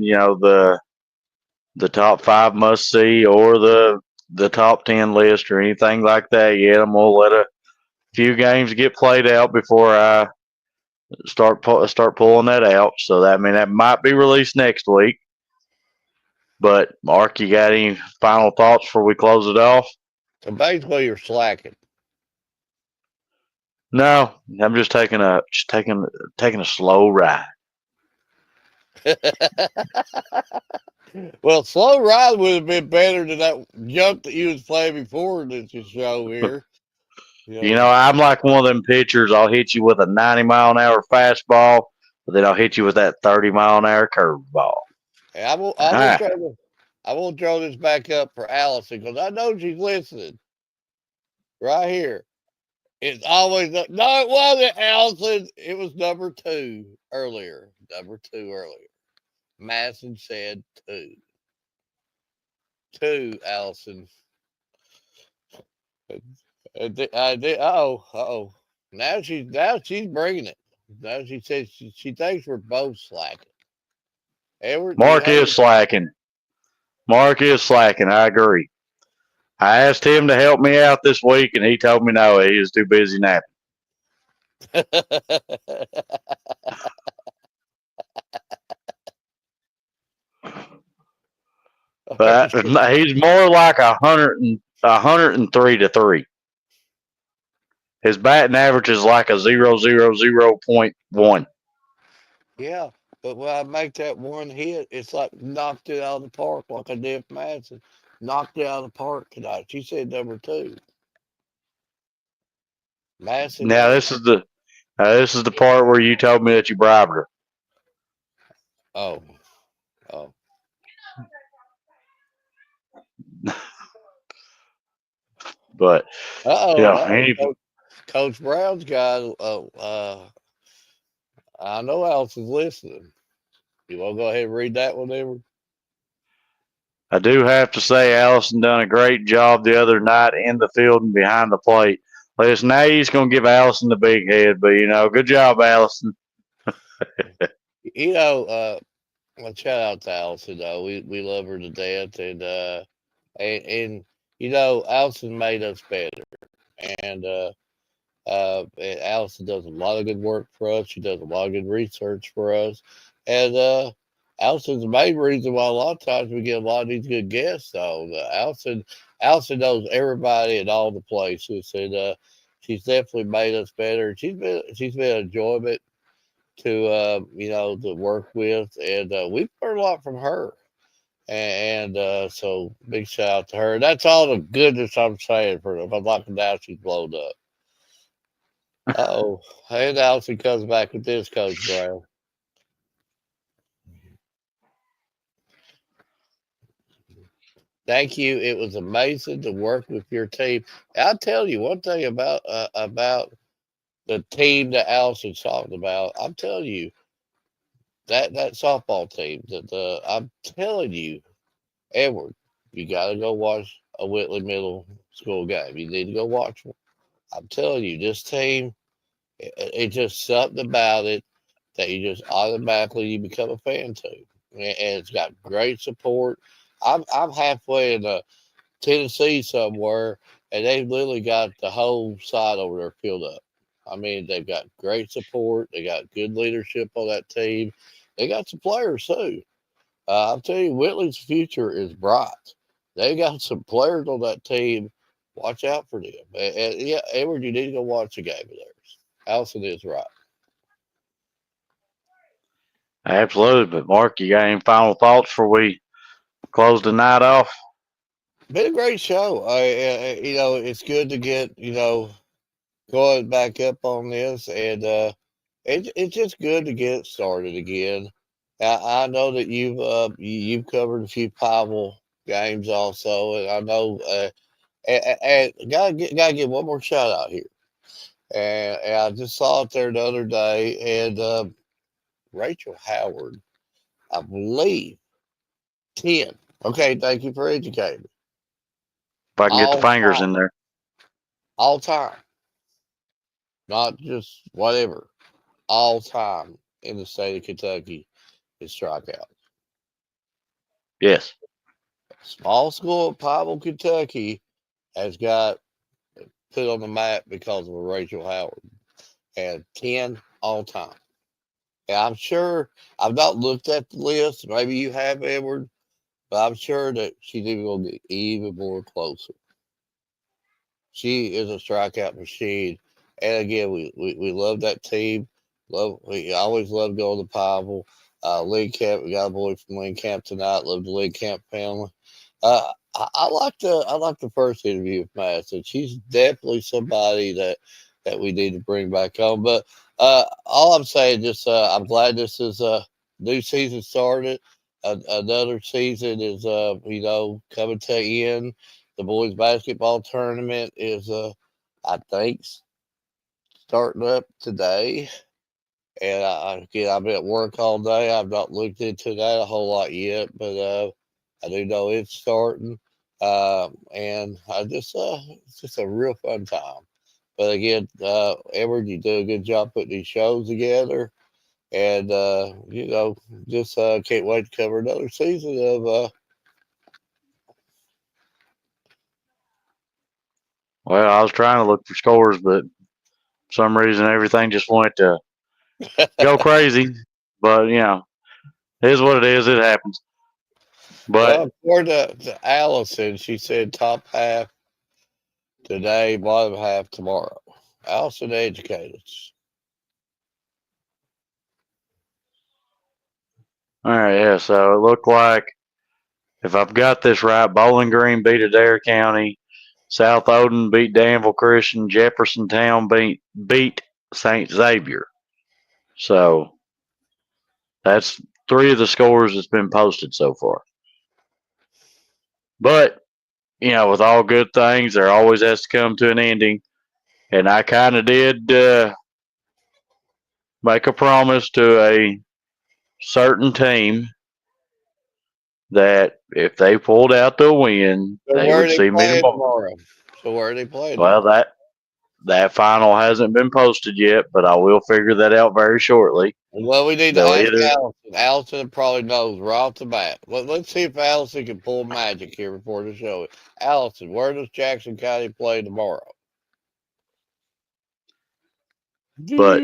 the top 5 must see or the top 10 list or anything like that yet. I'm gonna let a few games get played out before I start pulling that out. So that might be released next week. But Mark, you got any final thoughts before we close it off? So basically, you're slacking. No, I'm just taking a slow ride. Well, slow ride would have been better than that junk that you was playing before this show here. I'm like one of them pitchers. I'll hit you with a 90-mile-an-hour fastball, but then I'll hit you with that 30-mile-an-hour curveball. And I will throw this back up for Allison because I know she's listening. Right here. It's always no, it wasn't Allison. It was number 2 earlier. Number 2 earlier. Madison said 2. 2, Allison. I did. Oh. Now she's bringing it. Now she says she thinks we're both slacking. Edward, Mark is slacking. I agree. I asked him to help me out this week, and he told me no, he is too busy napping. But he's more like 103 to 3. His batting average is like a 0.1. Yeah, but when I make that one hit, it's like knocked it out of the park, like I did for Madison. Knocked it out of the park tonight. She said number 2. Madison. Now this is the part where you told me that you bribed her. Oh. But Coach Brown's got. I know Allison's listening. You want to go ahead and read that one, Edward? I do have to say, Allison done a great job the other night in the field and behind the plate. Listen, now he's going to give Allison the big head, but good job, Allison. Well, shout out to Allison though. We love her to death, and Allison made us better, and Allison does a lot of good work for us. She does a lot of good research for us, and Allison's the main reason why a lot of times we get a lot of these good guests on. Allison knows everybody at all the places, and she's definitely made us better. She's been an enjoyment to work with, and we've learned a lot from her. And so big shout out to her. That's all the goodness I'm saying for her. If I'm like now she's blown up. Oh, and Allison comes back with this, Coach Brown. Thank you. It was amazing to work with your team. I'll tell you one thing about the team that Allison's talking about. I'm telling you that softball team. I'm telling you, Edward, you got to go watch a Whitley Middle School game. You need to go watch one. I'm telling you, this team It's just something about it that you just automatically you become a fan to, and it's got great support. I'm halfway in Tennessee somewhere, and they've literally got the whole side over there filled up. I mean, they've got great support. They got good leadership on that team. They got some players too. I'll tell you, Whitley's future is bright. They got some players on that team. Watch out for them. And yeah, Edward, you need to go watch a game of theirs. Allison is right. Absolutely. But Mark, you got any final thoughts before we close the night off? Been a great show. It's good to get going back up on this, and it's just good to get started again. I know that you've covered a few Bible games also, and I know and gotta give one more shout out here. And I just saw it there the other day, and Rachel Howard, I believe, 10. Okay, thank you for educating me. If I can get the All fingers time, in there. all time, not just whatever. All time in the state of Kentucky is strikeout. Yes. Small school of Bible, Kentucky has got put on the map because of a Rachel Howard. And 10 all time. And I'm sure I've not looked at the list. Maybe you have, Edward, but I'm sure that she's even going to get even more closer. She is a strikeout machine. And again, we love that team. We always love going to Bible. League Camp, we got a boy from League Camp tonight. Love the League Camp family. I like the first interview with Madison. She's definitely somebody that we need to bring back on. But all I'm saying, just I'm glad this is new season started. Another season is coming to end. The boys basketball tournament is I think starting up today. And again, I've been at work all day. I've not looked into that a whole lot yet, but I do know it's starting. And it's just a real fun time. But again, Edward, you do a good job putting these shows together. And, just can't wait to cover another season of. Well, I was trying to look for scores, but for some reason everything just went to go crazy. But it is what it is. It happens. But Well, according to Allison, she said top half today, bottom half tomorrow. Allison educated us. all right, yeah. So it looked like, if I've got this right, Bowling Green beat Adair County, South Odin beat Danville Christian, Jeffersontown beat Saint Xavier. So that's three of the scores that's been posted so far. But with all good things, there always has to come to an ending. And I kind of did make a promise to a certain team that if they pulled out the win, So they where are would they see me playing tomorrow. tomorrow? So where are they playing Well, tomorrow? that final hasn't been posted yet, but I will figure that out very shortly. Well, we need to They'll ask either Allison. Allison probably knows right off the bat. Let's see if Allison can pull magic here before the show. Allison, where does Jackson County play tomorrow? but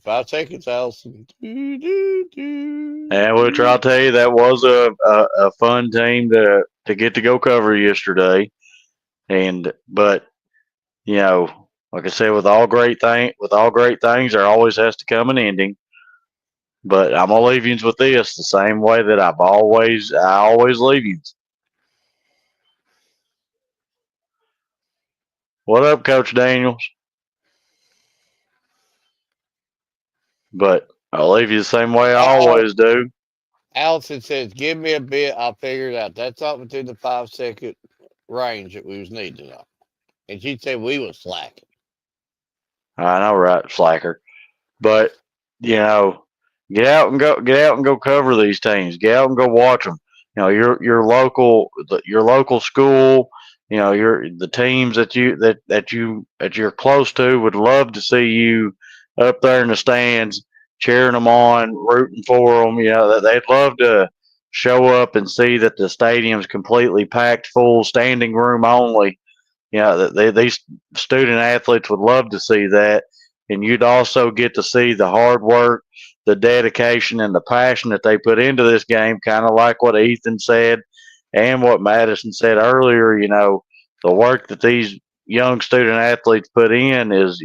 5 seconds, Allison. and which I'll tell you, that was a fun team to get to go cover yesterday. And but like I said, with all great things, there always has to come an ending. But I'm gonna leave you with this the same way that I always leave you. What up, Coach Daniels? But I'll leave you the same way I Uh-oh. always do. Allison says, "Give me a bit. I'll figure it out." That's not within the 5 second range that we was needing to know. And she said we was slacking. I know, right, slacker. But get out and go cover these teams. Get out and go watch them. Your local school, the teams that you're close to would love to see you up there in the stands, cheering them on, rooting for them. That they'd love to show up and see that the stadium's completely packed full, standing room only. These student athletes would love to see that, and you'd also get to see the hard work, the dedication, and the passion that they put into this game. Kind of like what Ethan said, and what Madison said earlier. The work that these young student athletes put in is,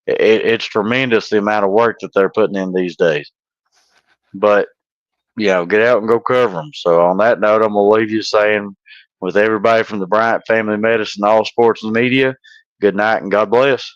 it's tremendous the amount of work that they're putting in these days. But get out and go cover them. So on that note, I'm gonna leave you saying, with everybody from the Bryant Family Medicine, all sports and media, good night and God bless.